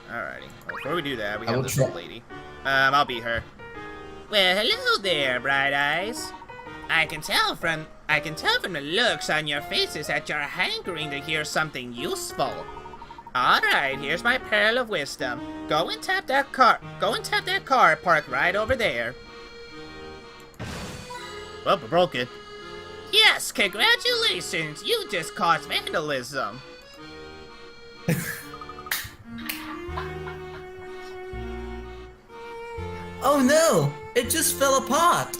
Alrighty. Well, before we do that, we I have will this try. old lady. I'll beat her. Well, hello there, Bright Eyes. I can tell from the looks on your faces that you're hankering to hear something useful. Alright, here's my pearl of wisdom. Go and tap that car parked right over there. Oh, I broke it. Yes, congratulations! You just caused vandalism. Oh no! It just fell apart!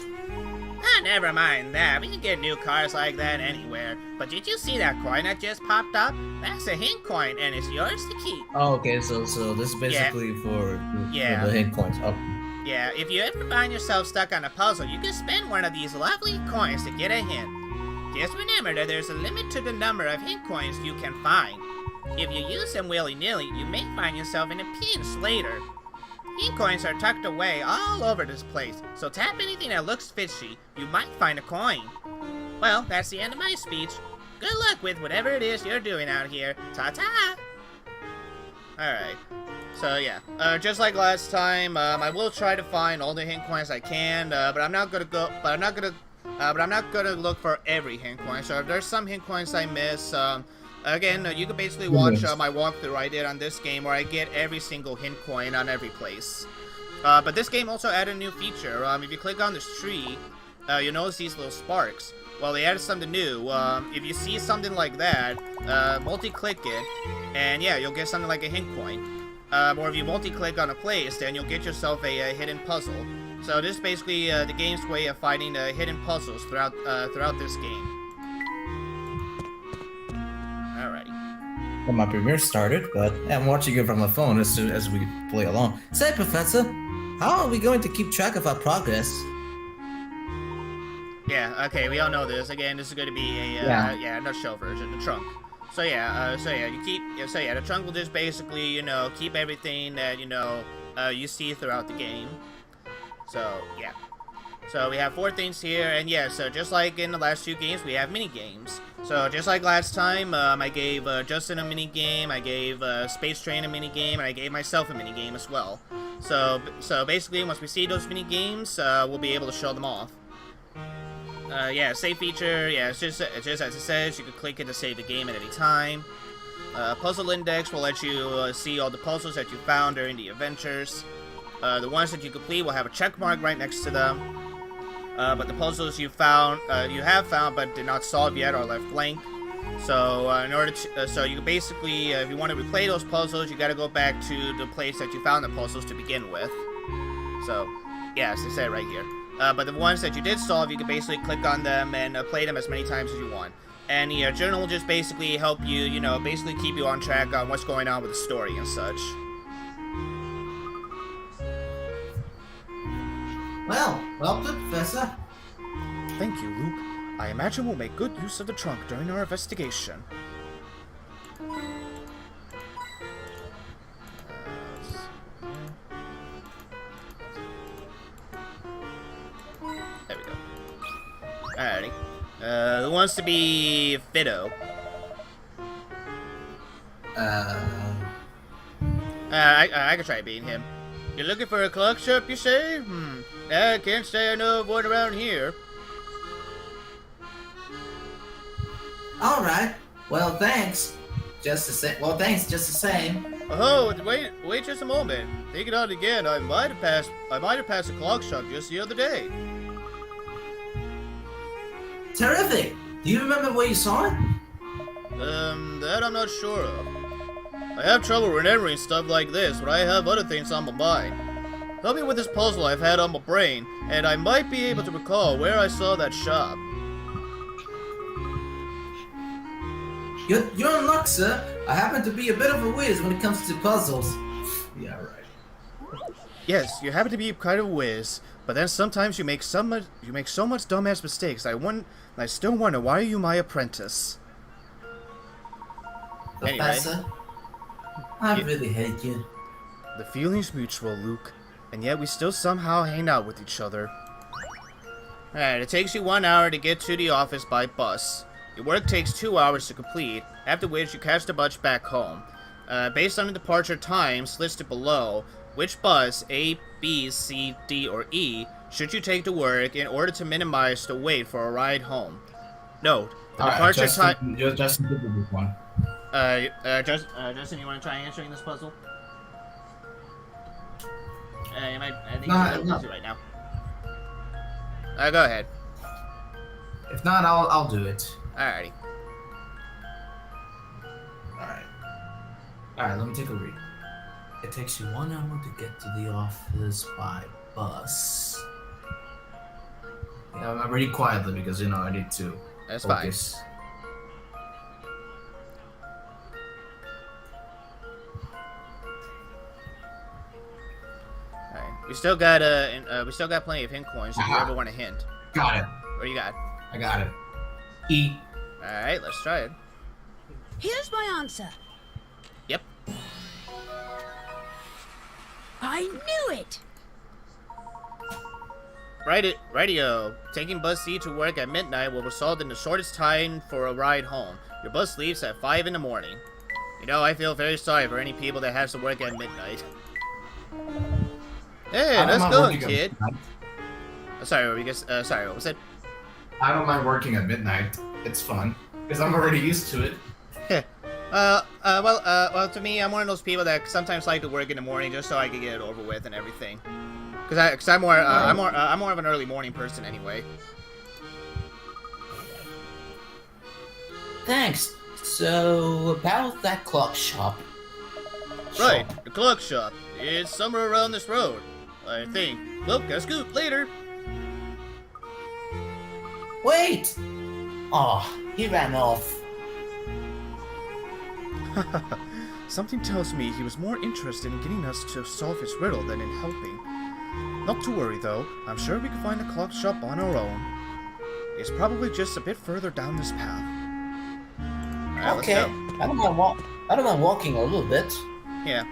Ah, never mind that. We can get new cars like that anywhere. But did you see that coin that just popped up? That's a hint coin, and it's yours to keep. Oh, okay, so this is basically for the hint coins. Oh. Yeah, if you ever find yourself stuck on a puzzle, you can spend one of these lovely coins to get a hint. Just remember that there's a limit to the number of hint coins you can find. If you use them willy-nilly, you may find yourself in a pinch later. Hint coins are tucked away all over this place, so tap anything that looks fishy, you might find a coin. Well, that's the end of my speech. Good luck with whatever it is you're doing out here. Ta-ta! Alright. So yeah, just like last time, I will try to find all the hint coins I can, but I'm not gonna look for every hint coin. So if there's some hint coins I miss, again, you can basically watch my walkthrough I did on this game where I get every single hint coin on every place. But this game also added a new feature. If you click on this tree, you'll notice these little sparks. Well, they added something new. If you see something like that, multi-click it, and yeah, you'll get something like a hint coin. Or if you multi-click on a place, then you'll get yourself a hidden puzzle. So this is basically the game's way of finding hidden puzzles throughout this game. Alrighty. Well, my premiere started, but I'm watching it from my phone as we play along. Say, Professor, how are we going to keep track of our progress? Yeah, okay, we all know this. Again, this is going to be a not show version, the trunk. So yeah, the trunk will just basically, keep everything that, you see throughout the game. So, yeah. So we have 4 things here, and yeah, so just like in the last 2 games, we have mini-games. So just like last time, I gave Justin a mini-game, I gave Space Train a mini-game, and I gave myself a mini-game as well. So basically, once we see those mini-games, we'll be able to show them off. Yeah, save feature, yeah, it's just as it says, you can click it to save the game at any time. Puzzle index will let you see all the puzzles that you found during the adventures. The ones that you complete will have a check mark right next to them. But the puzzles you have found but did not solve yet are left blank. So in order to, so you can basically, if you want to replay those puzzles, you got to go back to the place that you found the puzzles to begin with. So, yeah, as they say right here. But the ones that you did solve, you can basically click on them and play them as many times as you want. And the journal will just basically help you, basically keep you on track on what's going on with the story and such. Well done, Professor. Thank you, Luke. I imagine we'll make good use of the trunk during our investigation. There we go. Alrighty. Who wants to be Fido? I could try being him. You're looking for a clock shop, you say? I can't say I know of one around here. Alright. Well, thanks. Just the same. Oh, wait just a moment. Think it out again. I might have passed a clock shop just the other day. Terrific! Do you remember where you saw it? That I'm not sure of. I have trouble remembering stuff like this, but I have other things on my mind. Help me with this puzzle I've had on my brain, and I might be able to recall where I saw that shop. You're in luck, sir. I happen to be a bit of a whiz when it comes to puzzles. Yeah, right. Yes, you happen to be kind of a whiz, but then sometimes you make so much dumbass mistakes. I still wonder, why are you my apprentice? Professor, anyway, I really hate you. The feeling's mutual, Luke, and yet we still somehow hang out with each other. Alright, it takes you 1 hour to get to the office by bus. Your work takes 2 hours to complete, after which you catch the bus back home. Based on the departure times listed below, which bus A, B, C, D, or E should you take to work in order to minimize the wait for a ride home? Note, the departure time... Justin did this one. Justin, you want to try answering this puzzle? I think No. busy right now. Go ahead. If not, I'll do it. Alrighty. Alright, let me take a read. It takes you 1 hour to get to the office by bus. Yeah, I'm reading quietly because, I need to That's focus. fine. Alright. We still got plenty of hint coins if you ever want a hint. Got it. What do you got? I got it. E. Alright, let's try it. Here's my answer. Yep. I knew it! Radio. Taking bus C to work at midnight will result in the shortest time for a ride home. Your bus leaves at 5 in the morning. I feel very sorry for any people that has to work at midnight. Hey, let's go, kid. Sorry, what was it? I don't mind working at midnight. It's fun. Because I'm already used to it. Well, to me, I'm one of those people that sometimes like to work in the morning just so I can get it over with and everything. Because I'm more of an early morning person anyway. Thanks. So, about that clock shop. Right, the clock shop. It's somewhere around this road, I think. Well, gotta scoot later. Wait! Aw, he ran off. Something tells me he was more interested in getting us to solve his riddle than in helping. Not to worry, though. I'm sure we can find the clock shop on our own. It's probably just a bit further down this path. Alright, Okay, let's go. I don't mind walking a little bit. Yeah.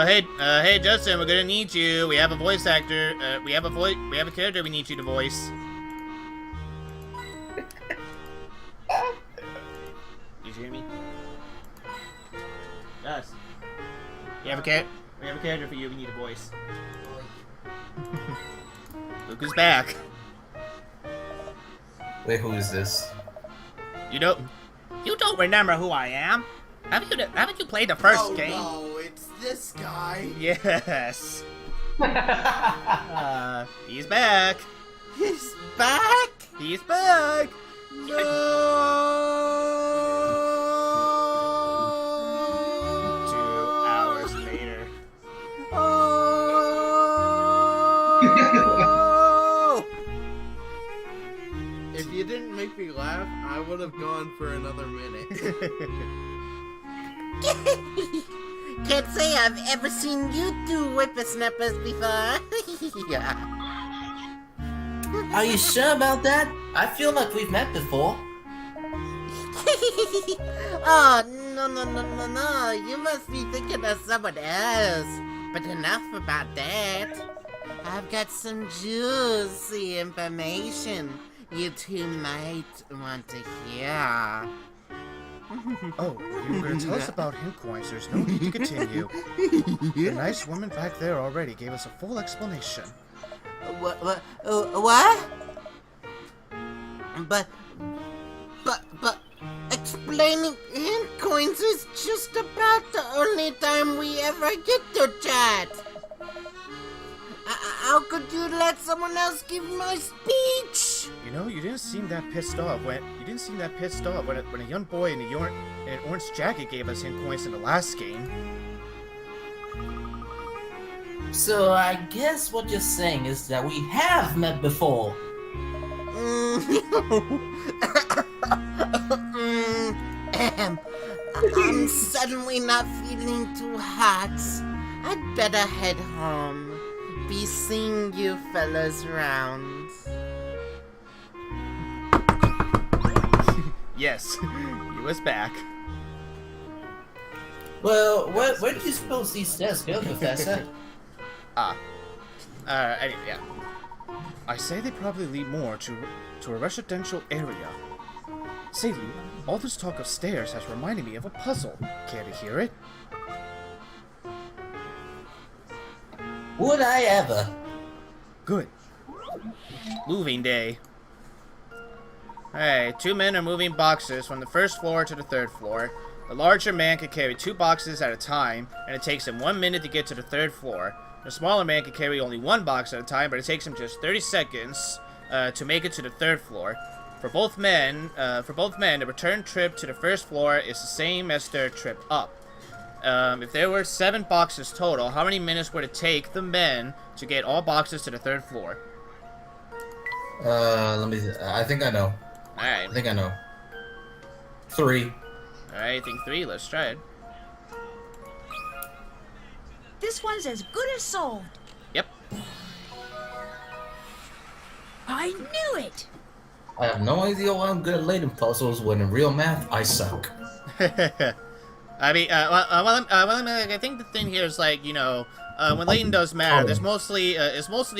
Hey, Justin, we're gonna need you. We have a voice actor. We have a character we need you to voice. You hear me? Yes. We have a character for you we need a voice. Look who's back. Wait, who is this? You don't remember who I am? Haven't you played the first game? Oh no, it's this guy. Yes. He's back. He's back? He's back. No! 2 hours later. Oh! If you didn't make me laugh, I would have gone for another minute. Can't say I've ever seen you two whippersnappers before. Yeah. Are you sure about that? I feel like we've met before. Oh, no. You must be thinking of someone else. But enough about that. I've got some juicy information you two might want to hear. Oh, you were going to tell us about hint coins. There's no need to continue. The nice woman back there already gave us a full explanation. What? But explaining hint coins is just about the only time we ever get to chat. How could you let someone else give my speech? You didn't seem that pissed off when a young boy in an orange jacket gave us hint coins in the last game. So I guess what you're saying is that we have met before. I'm suddenly not feeling too hot. I'd better head home. Be seeing you fellas around. Yes, he was back. Well, where do you suppose these stairs go, Professor? Anyway, yeah. I say they probably lead more to a residential area. Say, Luke, all this talk of stairs has reminded me of a puzzle. Care to hear it? Would I ever? Good. Moving day. Alright, 2 men are moving boxes from the first floor to the 3rd floor. The larger man can carry 2 boxes at a time, and it takes him 1 minute to get to the 3rd floor. The smaller man can carry only 1 box at a time, but it takes him just 30 seconds to make it to the 3rd floor. For both men, the return trip to the 1st floor is the same as their trip up. If there were 7 boxes total, how many minutes would it take the men to get all boxes to the 3rd floor? Let me. I think I know. Alright. I think I know. 3. Alright, I think 3. Let's try it. This one's as good as solved. Yep. I knew it! I have no idea why I'm good at Layton puzzles when in real math I suck. I mean, I think the thing here is like, you know, when Layton does math, it's mostly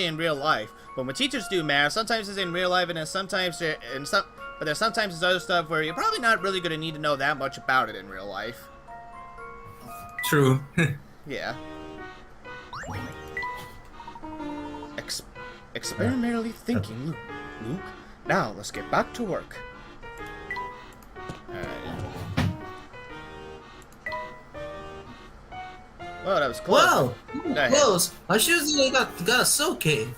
in real life. But when teachers do math, sometimes it's in real life, and then sometimes there's sometimes other stuff where you're probably not really gonna need to know that much about it in real life. True. Yeah. Experimentally thinking, Luke. Now let's get back to work. Alright. Whoa, that was close. Whoa! Go ahead. Close! My shoes got a soul cave.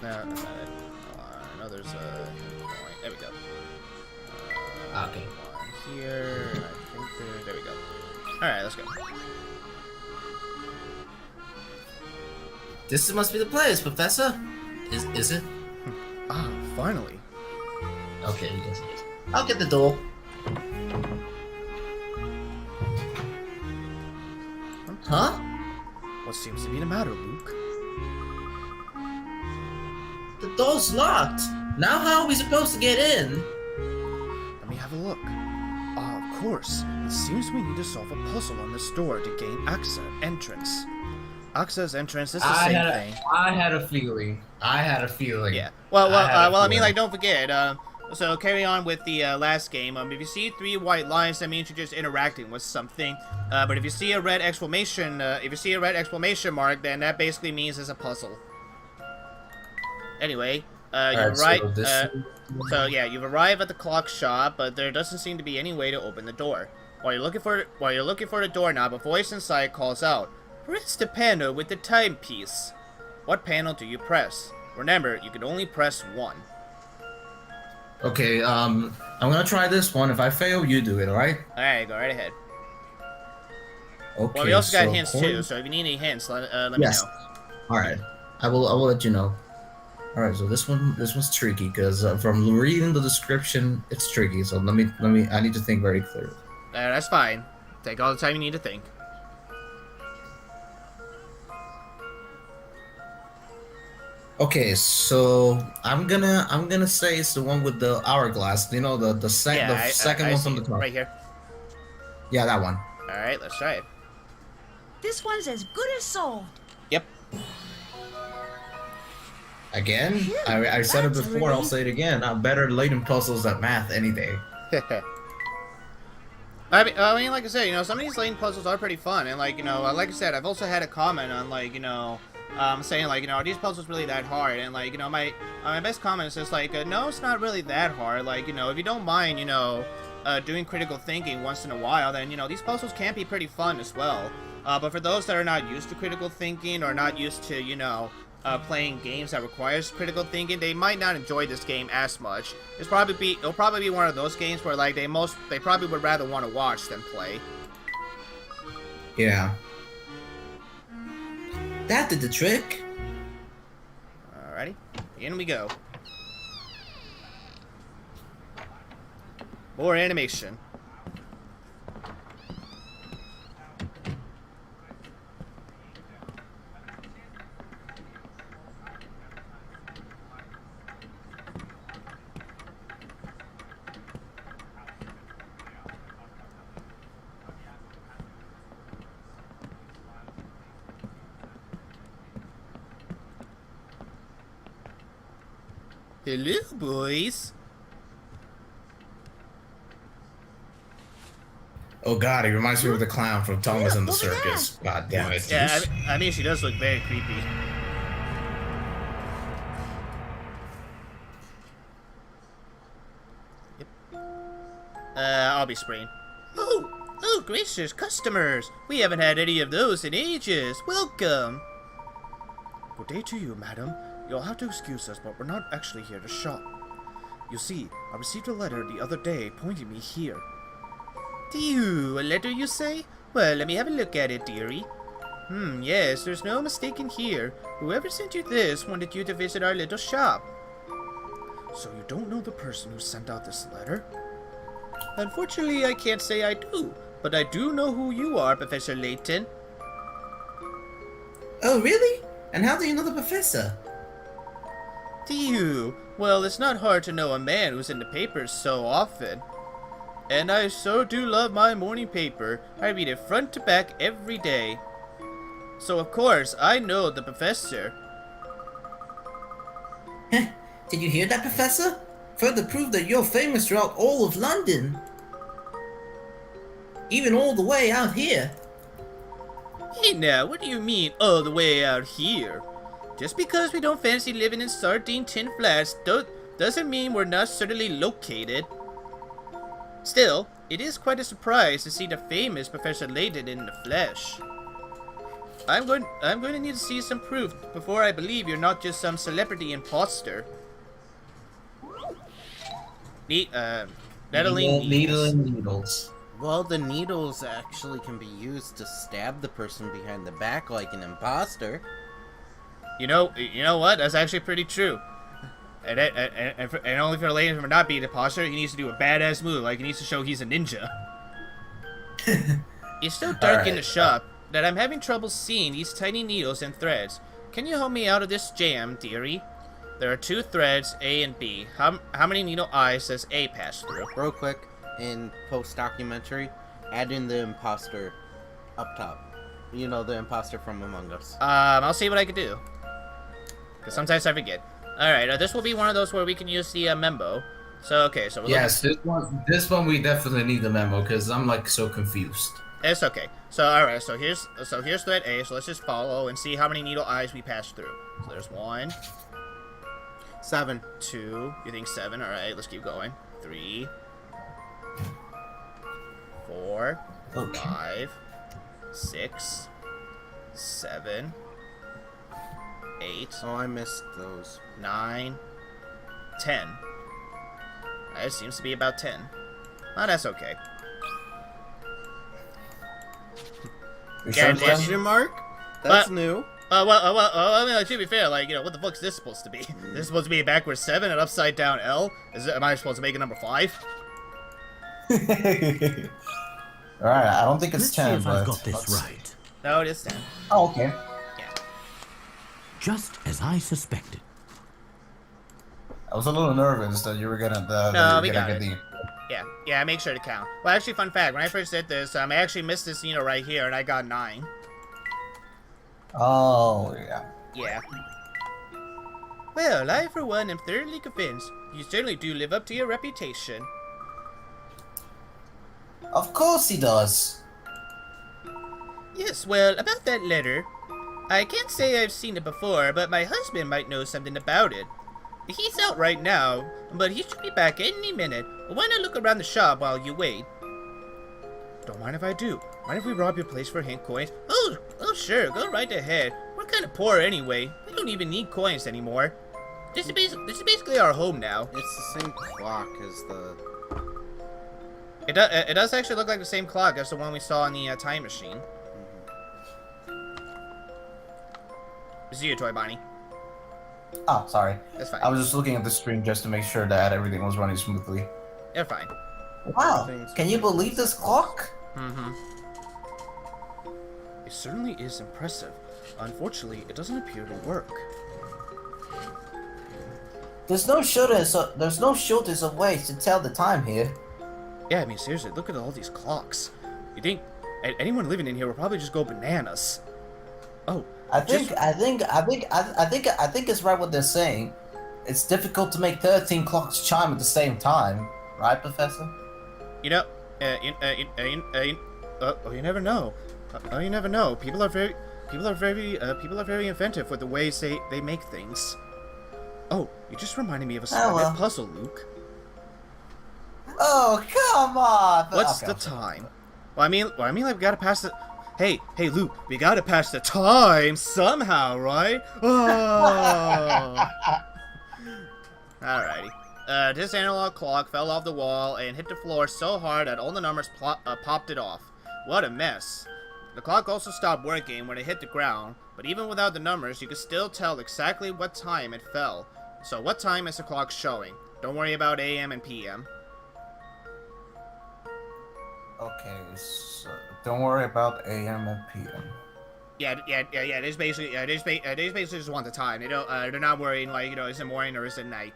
No, that's not it. I know there's a point. There we go. Okay. One here. I think there we go. Alright, let's go. This must be the place, Professor. Is it? Ah, finally. Okay, you can see it. I'll get the door. Huh? What seems to be the matter, Luke? The door's locked. Now how are we supposed to get in? Let me have a look. Ah, of course. It seems we need to solve a puzzle on this door to gain entrance. Access entrance is the same thing. I had a feeling. Yeah. Well, I mean, like, don't forget. So carry on with the last game. If you see 3 white lines, that means you're just interacting with something. But if you see a red exclamation, mark, then that basically means it's a puzzle. Anyway, you've arrived. So yeah, you've arrived at the clock shop, but there doesn't seem to be any way to open the door. While you're looking for the doorknob, a voice inside calls out, "Press the panel with the timepiece." What panel do you press? Remember, you can only press 1. Okay, I'm gonna try this one. If I fail, you do it, alright? Alright, go right ahead. Okay. Well, we also got hints too, so if you need any hints, let me know. Alright. I will let you know. Alright, so this one's tricky because from reading the description, it's tricky. So let me I need to think very clearly. That's fine. Take all the time you need to think. Okay, so I'm gonna say it's the one with the hourglass. You know, the second one from the top. Right here. Yeah, that one. Alright, let's try it. This one's as good as solved. Yep. Again? Phew, I said it that's before, I'll relief. say it again. I'm better at Layton puzzles than math any day. I mean, like I said, you know, some of these lane puzzles are pretty fun, and like, you know, like I said, I've also had a comment on, like, you know, saying like, you know, are these puzzles really that hard? And like, you know, my best comment is just like, no, it's not really that hard. Like, you know, if you don't mind, you know, doing critical thinking once in a while, then, you know, these puzzles can be pretty fun as well. But for those that are not used to critical thinking or not used to, you know, playing games that requires critical thinking, they might not enjoy this game as much. It'll probably be one of those games where like they probably would rather want to watch than play. Yeah. That did the trick. Alrighty, in we go. More animation. Hello, boys. Oh god, he reminds me of the clown from Thomas and the Look at Circus. God damn it. Yeah, I mean, she does look very creepy. Yep. I'll be spraying. Oh, gracious customers! We haven't had any of those in ages. Welcome. Good day to you, madam. You'll have to excuse us, but we're not actually here to shop. You see, I received a letter the other day pointing me here. Phew, a letter you say? Well, let me have a look at it, dearie. Yes, there's no mistaking here. Whoever sent you this wanted you to visit our little shop. So you don't know the person who sent out this letter? Unfortunately, I can't say I do, but I do know who you are, Professor Layton. Oh, really? And how do you know the professor? Phew, well, it's not hard to know a man who's in the papers so often. And I so do love my morning paper. I read it front to back every day. So of course, I know the professor. Did you hear that, Professor? Further proof that you're famous throughout all of London. Even all the way out here. Hey now, what do you mean all the way out here? Just because we don't fancy living in sardine tin flats doesn't mean we're not certainly located. Still, it is quite a surprise to see the famous Professor Layton in the flesh. I'm going to need to see some proof before I believe you're not just some celebrity imposter. Needling Needles. Well, the needles actually can be used to stab the person behind the back like an imposter. You know what? That's actually pretty true. And only for Layton for not being an imposter, he needs to do a badass move, like he needs to show he's a ninja. It's so dark in the shop that I'm having trouble seeing these tiny needles and threads. Can you help me out of this jam, dearie? There are 2 threads, A and B. How many needle eyes does A pass through? Real quick, in post-documentary, add in the imposter up top. You know, the imposter from Among Us. I'll see what I can do. Because sometimes I forget. Alright, this will be one of those where we can use the memo. So, okay, so we're Yes, this one we definitely need the memo, because I'm, like, so confused. It's okay. So, alright, so here's thread A, so let's just follow and see how many needle eyes we pass through. So there's 1. 7. 2. You think 7? Alright, let's keep going. 3. 4. Okay. 5. 6. 7. 8. Oh, I missed those. 9. 10. It seems to be about 10. Oh, that's okay. Question mark? That's new. Well, I mean, like, to be fair, like, you know, what the fuck's this supposed to be? This is supposed to be a backwards 7 and upside down L? Am I supposed to make it number 5? Alright, I don't think it's Let's 10, see if but... I've got this right. No, it is 10. Oh, okay. Yeah. Just as I suspected. I was a little nervous that you were gonna... No, we got it. Yeah, make sure to count. Well, actually, fun fact, when I first did this, I actually missed this, you know, right here, and I got 9. Oh, yeah. Yeah. Well, I, for one, am thoroughly convinced you certainly do live up to your reputation. Of course he does. Yes, well, about that letter, I can't say I've seen it before, but my husband might know something about it. He's out right now, but he should be back any minute. Why not look around the shop while you wait? Don't mind if I do. Mind if we rob your place for hint coins? Oh, sure, go right ahead. We're kind of poor anyway. We don't even need coins anymore. This is basically our home now. It's the same clock as the... It does actually look like the same clock as the one we saw in the time machine. See you, Toy Bonnie. Oh, sorry. That's fine. I was just looking at the screen just to make sure that everything was running smoothly. You're fine. Wow, can you believe this clock? Mm-hmm. It certainly is impressive. Unfortunately, it doesn't appear to work. There's no shortage of ways to tell the time here. Yeah, I mean, seriously, look at all these clocks. You think anyone living in here would probably just go bananas? Oh, I think it's right what they're saying. It's difficult to make 13 clocks chime at the same time, right, Professor? You know, you never know. You never know. People are very inventive with the ways they make things. Oh, you just reminded me of a splendid puzzle, Luke. Oh, come on! What's the time? Well, I mean, like, we gotta pass the... Hey, Luke, we gotta pass the time somehow, right? Oh. Alrighty. This analog clock fell off the wall and hit the floor so hard that all the numbers popped it off. What a mess. The clock also stopped working when it hit the ground, but even without the numbers, you could still tell exactly what time it fell. So what time is the clock showing? Don't worry about AM and PM. Okay, so don't worry about AM and PM. Yeah. They basically just want the time. They don't. They're not worrying like, is it morning or is it night?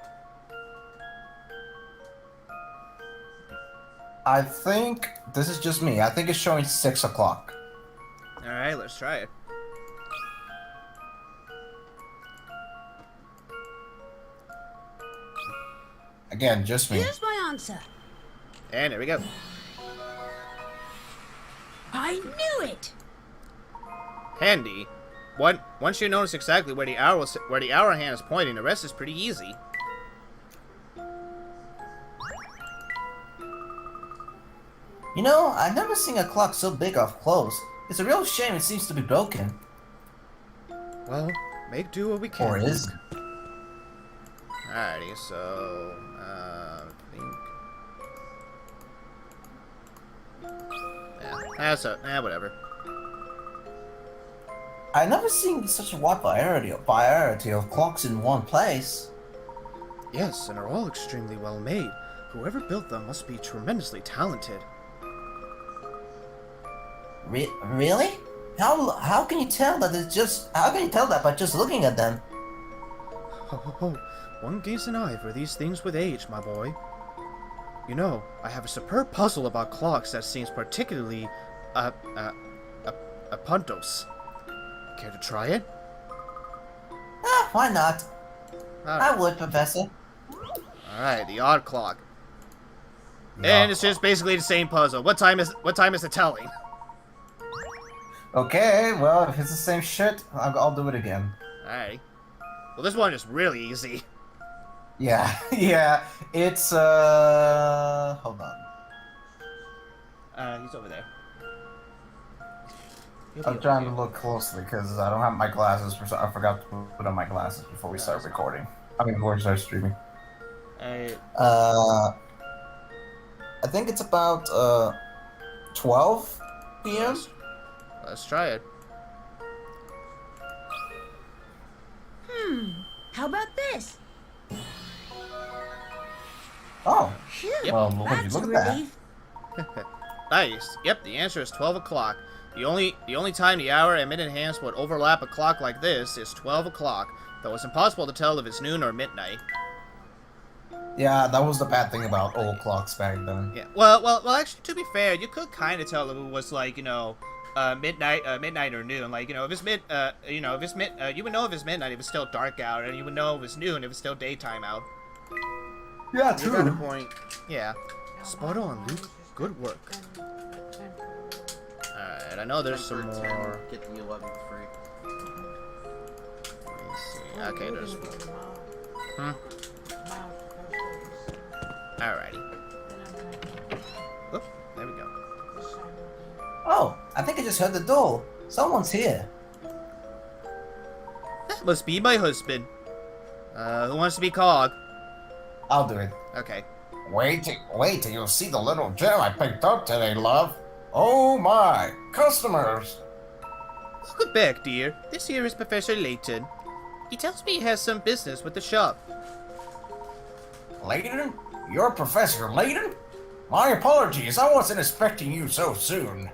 I think this is just me. I think it's showing 6 o'clock. All right, let's try it. Again, just me. Here's my answer. And there we go. I knew it. Handy. Once you notice exactly where the hour hand is pointing, the rest is pretty easy. You know, I've never seen a clock so big up close. It's a real shame it seems to be broken. Well, make do what we can. Or is it? Alrighty, so I think. Yeah, whatever. I've never seen such a wide variety of clocks in one place. Yes, and are all extremely well made. Whoever built them must be tremendously talented. Really? How can you tell that how can you tell that by just looking at them? Ho. One gains an eye for these things with age, my boy. You know, I have a superb puzzle about clocks that seems particularly, puntos. Care to try it? Why not? I would, Professor. Alright, the odd clock. And it's just basically the same puzzle. What time is it telling? Okay, well, if it's the same shit, I'll do it again. Alright. Well, this one is really easy. Yeah, yeah. It's, hold on. He's over there. I'm trying to look closely because I don't have my glasses. I forgot to put on my glasses before we start recording. Before we start streaming. I think it's about 12 p.m. Let's try it. How about this? Oh, Phew, well, that's look a at that. relief. Nice. Yep, the answer is 12 o'clock. The only time the hour and minute hands would overlap a clock like this is 12 o'clock, though it's impossible to tell if it's noon or midnight. Yeah, that was the bad thing about old clocks back then. Yeah. Well. Actually, to be fair, you could kind of tell if it was like midnight or noon. Like if it's you would know if it's midnight if it's still dark out, and you would know if it's noon if it's still daytime out. Yeah, You got a point. Yeah. Spot on, Luke. Good work. Alright, I know there's some more. Get the 11 free. Let me see. Okay, there's. Alrighty. Oop, there we go. Oh, I think I just heard the door. Someone's here. That must be my husband. Who wants to be cog? I'll do it. Okay. Wait till you see the little gem I picked up today, love. Oh my, customers! Welcome back, dear. This here is Professor Layton. He tells me he has some business with the shop. Layton? You're Professor Layton? My apologies, I wasn't expecting you so soon.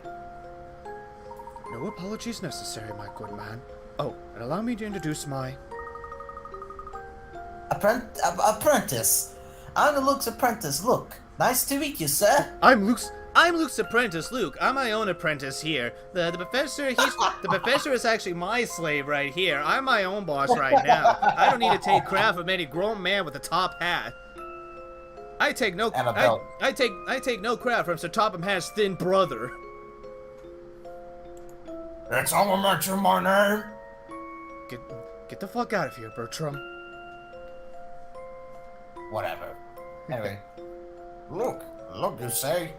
No apologies necessary, my good man. Oh, and allow me to introduce my... Apprentice. I'm the Luke's apprentice, Luke. Nice to meet you, sir. I'm Luke's apprentice, Luke. I'm my own apprentice here. The professor is actually my slave right here. I'm my own boss right now. I don't need to take crap from any grown man with a top hat. I take no And a belt. I take no crap from Sir Topham Hatt's thin brother. It's all mention my name. Get the fuck out of here, Bertram. Whatever. Anyway. Look, you say?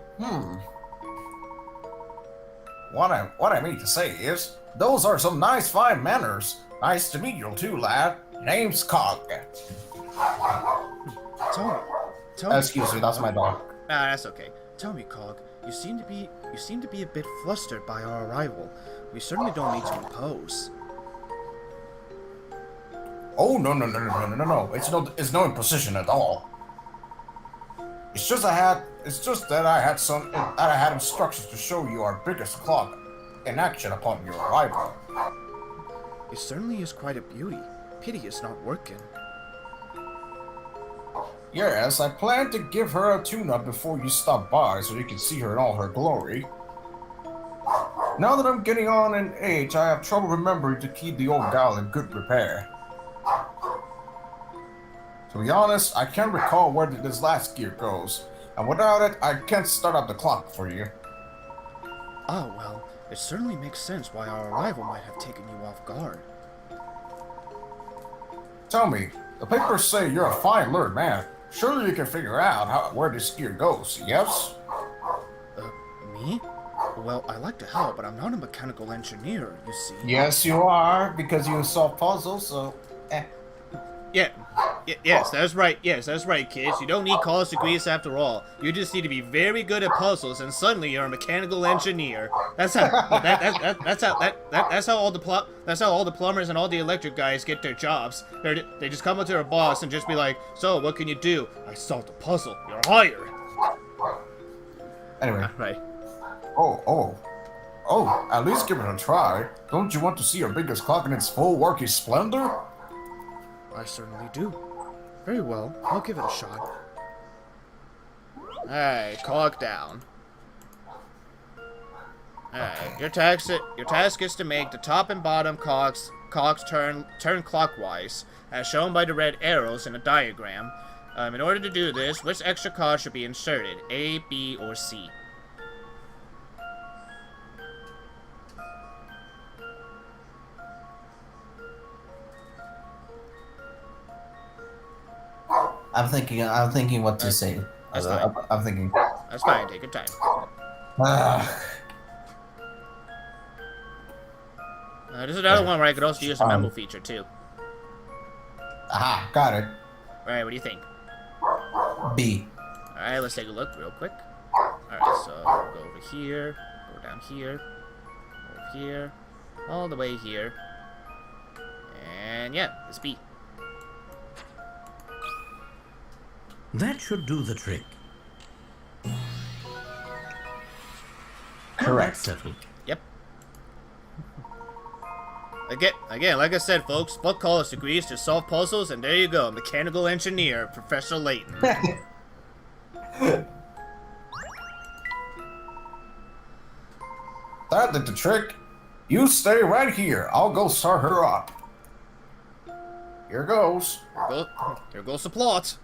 What I mean to say is, those are some nice fine manners. Nice to meet you too, lad. Name's Cog. Tell me. Excuse me, that's my dog. Ah, that's okay. Tell me, Cog. You seem to be a bit flustered by our arrival. We certainly don't mean to impose. Oh no. It's no imposition at all. It's just that I had instructions to show you our biggest clock in action upon your arrival. It certainly is quite a beauty. Pity it's not working. Yes, I plan to give her a tune-up before you stop by so you can see her in all her glory. Now that I'm getting on in age, I have trouble remembering to keep the old gal in good repair. To be honest, I can't recall where this last gear goes, and without it, I can't start up the clock for you. Oh, well, it certainly makes sense why our arrival might have taken you off guard. Tell me, the papers say you're a fine learned man. Surely you can figure out where this gear goes, yes? Me? Well, I like to help, but I'm not a mechanical engineer, you see. Yes, you are, because you solve puzzles, so... Yes, that's right. Yes, that's right, kids. You don't need college degrees after all. You just need to be very good at puzzles, and suddenly you're a mechanical engineer. That's how. That's how all the plumbers and all the electric guys get their jobs. They just come up to their boss and just be like, "So, what can you do?" "I solved a puzzle. You're hired." Anyway. Right. Oh, at least give it a try. Don't you want to see your biggest clock in its full working splendor? I certainly do. Very well, I'll give it a shot. Alright, clock down. Alright, your task is to make the top and bottom clocks turn clockwise, as shown by the red arrows in the diagram. In order to do this, which extra cog should be inserted? A, B, or C? I'm thinking what to say. That's fine. I'm thinking. That's fine, take your time. There's another one where I could also use a memo feature, too. Aha, got it. Alright, what do you think? B. Alright, let's take a look real quick. Alright, so we'll go over here, go down here, over here, all the way here. And yeah, it's B. That should do the trick. Correct. Settled. Yep. Again, like I said, folks, fuck college degrees, just solve puzzles, and there you go, mechanical engineer, Professor Layton. That did the trick. You stay right here. I'll go start her up. Here goes. Here goes the plot.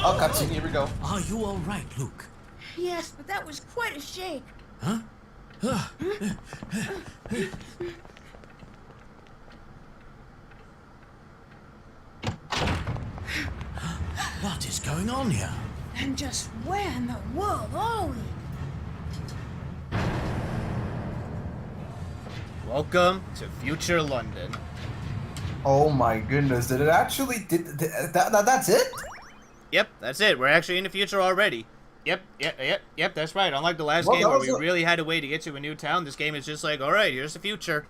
I'll continue. Here we go. Are you all right, Luke? Yes, but that was quite a shake. Huh? What is going on here? And just where in the world are we? Welcome to future London. Oh my goodness! Did it actually? That's it? Yep, that's it. We're actually in the future already. Yep, that's right. Unlike the last Well, game where that we was really had to wait to get to a new town, this game is just like, alright, here's the future.